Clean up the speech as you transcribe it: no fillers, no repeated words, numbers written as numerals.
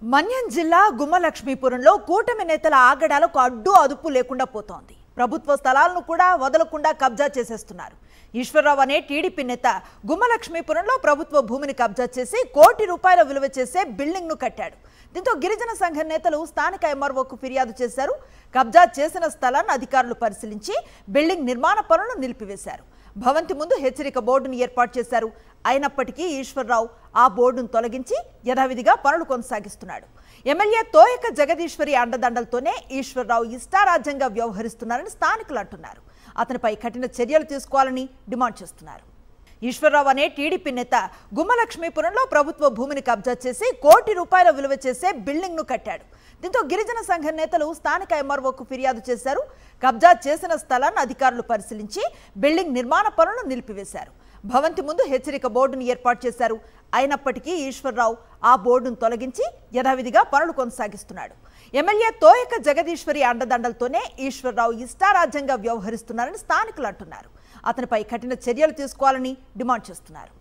మన్యం జిల్లా గుమ్మలక్ష్మీపురంలో కూటమి నేతల ఆగడాలకు అడ్డు అదుపు లేకుండా పోతోంది. ప్రభుత్వ స్థలాలను కూడా వదలకుండా కబ్జా చేసేస్తున్నారు. ఈశ్వరరావు అనే టీడీపీ నేత గుమ్మలక్ష్మీపురంలో ప్రభుత్వ భూమిని కబ్జా చేసి ₹1 కోటి విలువ చేసే బిల్డింగ్ ను కట్టాడు. దీంతో గిరిజన సంఘ నేతలు స్థానిక ఎంఆర్ఓకు ఫిర్యాదు చేశారు. కబ్జా చేసిన స్థలాన్ని అధికారులు పరిశీలించి బిల్డింగ్ నిర్మాణ పనులను నిలిపివేశారు. భవంతి ముందు హెచ్చరిక బోర్డును ఏర్పాటు చేశారు. అయినప్పటికీ ఈశ్వరరావు ఆ బోర్డును తొలగించి యథావిధిగా పనులు కొనసాగిస్తున్నాడు. ఎమ్మెల్యే తోయక జగదీశ్వరి అండదండలతోనే ఈశ్వరరావు ఇష్టారాజ్యంగా వ్యవహరిస్తున్నారని స్థానికులు అంటున్నారు. అతనిపై కఠిన చర్యలు తీసుకోవాలని డిమాండ్ చేస్తున్నారు. ఈశ్వరరావు అనే టీడీపీ నేత గుమ్మలక్ష్మీపురంలో ప్రభుత్వ భూమిని కబ్జా చేసి ₹1 కోటి విలువ చేసే బిల్డింగ్ ను కట్టాడు. దీంతో గిరిజన సంఘ నేతలు స్థానిక ఎంఆర్ఓకు ఫిర్యాదు చేశారు. కబ్జా చేసిన స్థలాన్ని అధికారులు పరిశీలించి బిల్డింగ్ నిర్మాణ పనులను నిలిపివేశారు. భవంతి ముందు హెచ్చరిక బోర్డును ఏర్పాటు చేశారు. అయినప్పటికీ ఈశ్వరరావు ఆ బోర్డును తొలగించి యథావిధిగా పనులు కొనసాగిస్తున్నాడు. ఎమ్మెల్యే తోయక జగదీశ్వరి అండదండలతోనే ఈశ్వరరావు ఇష్టారాజ్యంగా వ్యవహరిస్తున్నారని స్థానికులు అంటున్నారు. అతనిపై కఠిన చర్యలు తీసుకోవాలని డిమాండ్ చేస్తున్నారు.